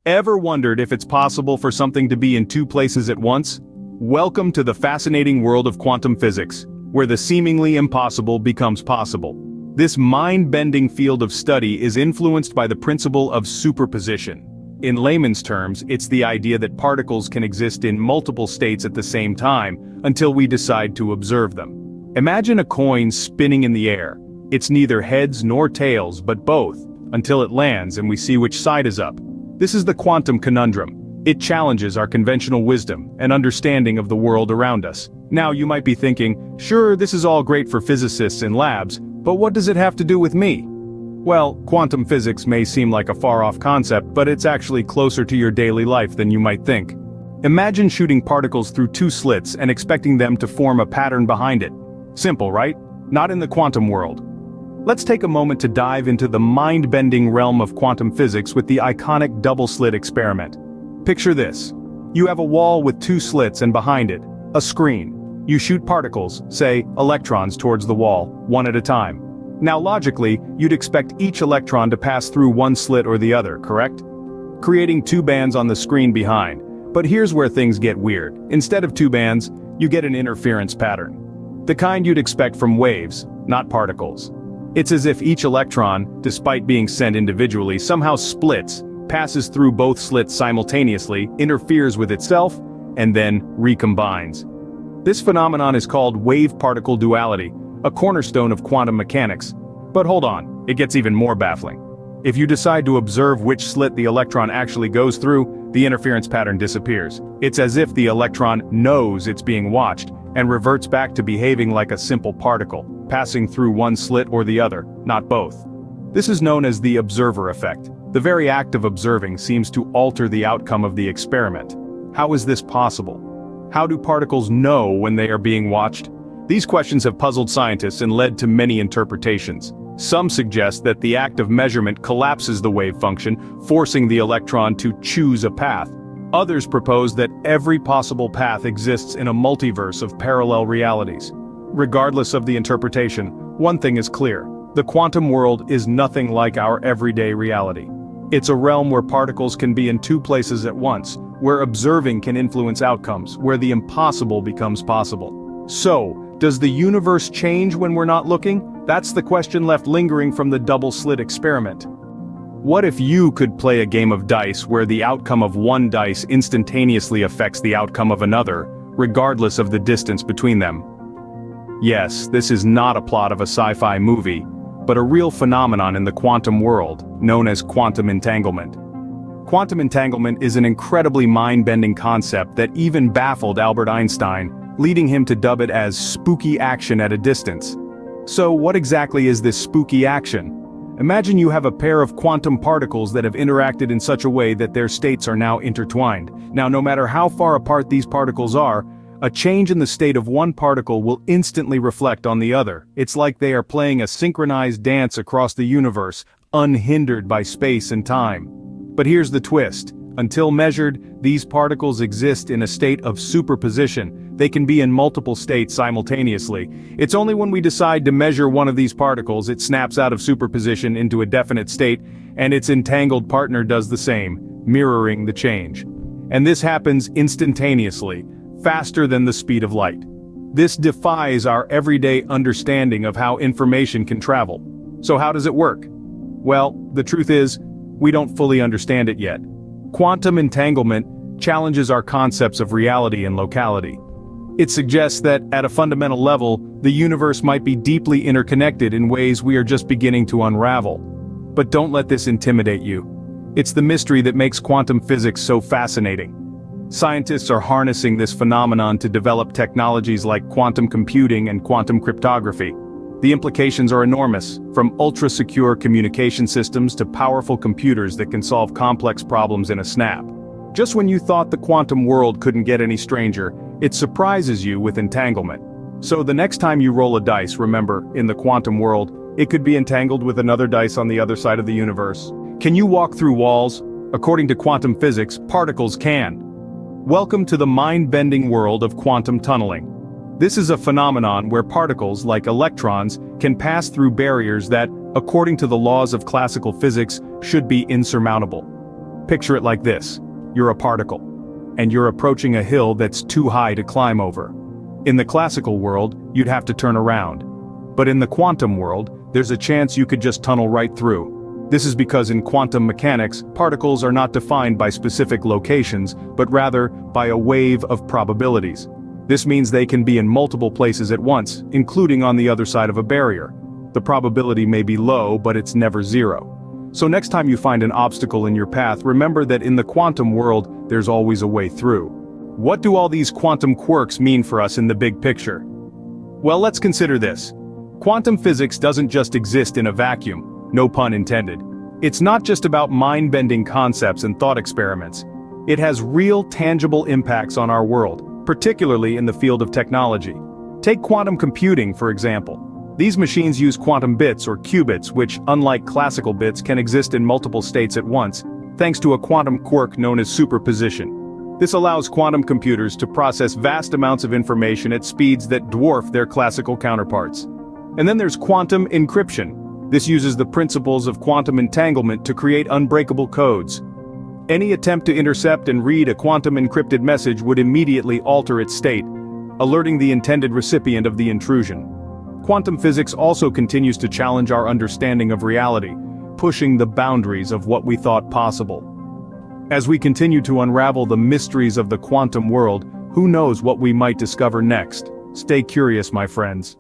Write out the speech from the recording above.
Ever wondered if it's possible for something to be in two places at once? Welcome to the fascinating world of quantum physics, where the seemingly impossible becomes possible. This mind-bending field of study is influenced by the principle of superposition. In layman's terms, it's the idea that particles can exist in multiple states at the same time until we decide to observe them. Imagine a coin spinning in the air. It's neither heads nor tails, but both, until it lands and we see which side is up. This is the quantum conundrum. It challenges our conventional wisdom and understanding of the world around us. Now you might be thinking, sure, this is all great for physicists in labs, but what does it have to do with me? Well, quantum physics may seem like a far-off concept, but it's actually closer to your daily life than you might think. Imagine shooting particles through two slits and expecting them to form a pattern behind it. Simple, right? Not in the quantum world. Let's take a moment to dive into the mind-bending realm of quantum physics with the iconic double-slit experiment. Picture this. You have a wall with two slits and behind it, a screen. You shoot particles, say, electrons towards the wall, one at a time. Now logically, you'd expect each electron to pass through one slit or the other, correct? Creating two bands on the screen behind. But here's where things get weird. Instead of two bands, you get an interference pattern. The kind you'd expect from waves, not particles. It's as if each electron, despite being sent individually, somehow splits, passes through both slits simultaneously, interferes with itself, and then recombines. This phenomenon is called wave-particle duality, a cornerstone of quantum mechanics. But hold on, it gets even more baffling. If you decide to observe which slit the electron actually goes through, the interference pattern disappears. It's as if the electron knows it's being watched, and reverts back to behaving like a simple particle, passing through one slit or the other, not both. This is known as the observer effect. The very act of observing seems to alter the outcome of the experiment. How is this possible? How do particles know when they are being watched? These questions have puzzled scientists and led to many interpretations. Some suggest that the act of measurement collapses the wave function, forcing the electron to choose a path. Others propose that every possible path exists in a multiverse of parallel realities. Regardless of the interpretation, one thing is clear: the quantum world is nothing like our everyday reality. It's a realm where particles can be in two places at once, where observing can influence outcomes, where the impossible becomes possible. So, does the universe change when we're not looking? That's the question left lingering from the double-slit experiment. What if you could play a game of dice where the outcome of one dice instantaneously affects the outcome of another, regardless of the distance between them? Yes, this is not a plot of a sci-fi movie, but a real phenomenon in the quantum world, known as quantum entanglement. Quantum entanglement is an incredibly mind-bending concept that even baffled Albert Einstein, leading him to dub it as spooky action at a distance. So what exactly is this spooky action? Imagine you have a pair of quantum particles that have interacted in such a way that their states are now intertwined. Now, no matter how far apart these particles are, a change in the state of one particle will instantly reflect on the other. It's like they are playing a synchronized dance across the universe, unhindered by space and time. But here's the twist. Until measured, these particles exist in a state of superposition. They can be in multiple states simultaneously. It's only when we decide to measure one of these particles it snaps out of superposition into a definite state, and its entangled partner does the same, mirroring the change. And this happens instantaneously, faster than the speed of light. This defies our everyday understanding of how information can travel. So how does it work? Well, the truth is, we don't fully understand it yet. Quantum entanglement challenges our concepts of reality and locality. It suggests that, at a fundamental level, the universe might be deeply interconnected in ways we are just beginning to unravel. But don't let this intimidate you. It's the mystery that makes quantum physics so fascinating. Scientists are harnessing this phenomenon to develop technologies like quantum computing and quantum cryptography. The implications are enormous, from ultra-secure communication systems to powerful computers that can solve complex problems in a snap. Just when you thought the quantum world couldn't get any stranger, it surprises you with entanglement. So the next time you roll a dice, remember, in the quantum world, it could be entangled with another dice on the other side of the universe. Can you walk through walls? According to quantum physics, particles can. Welcome to the mind-bending world of quantum tunneling. This is a phenomenon where particles, like electrons, can pass through barriers that, according to the laws of classical physics, should be insurmountable. Picture it like this. You're a particle, and you're approaching a hill that's too high to climb over. In the classical world, you'd have to turn around. But in the quantum world, there's a chance you could just tunnel right through. This is because in quantum mechanics, particles are not defined by specific locations, but rather by a wave of probabilities. This means they can be in multiple places at once, including on the other side of a barrier. The probability may be low, but it's never zero. So next time you find an obstacle in your path, remember that in the quantum world, there's always a way through. What do all these quantum quirks mean for us in the big picture? Well, let's consider this. Quantum physics doesn't just exist in a vacuum, no pun intended. It's not just about mind-bending concepts and thought experiments. It has real, tangible impacts on our world, particularly in the field of technology. Take quantum computing, for example. These machines use quantum bits or qubits, which, unlike classical bits, can exist in multiple states at once, thanks to a quantum quirk known as superposition. This allows quantum computers to process vast amounts of information at speeds that dwarf their classical counterparts. And then there's quantum encryption. This uses the principles of quantum entanglement to create unbreakable codes. Any attempt to intercept and read a quantum encrypted message would immediately alter its state, alerting the intended recipient of the intrusion. Quantum physics also continues to challenge our understanding of reality, pushing the boundaries of what we thought possible. As we continue to unravel the mysteries of the quantum world, who knows what we might discover next? Stay curious, my friends.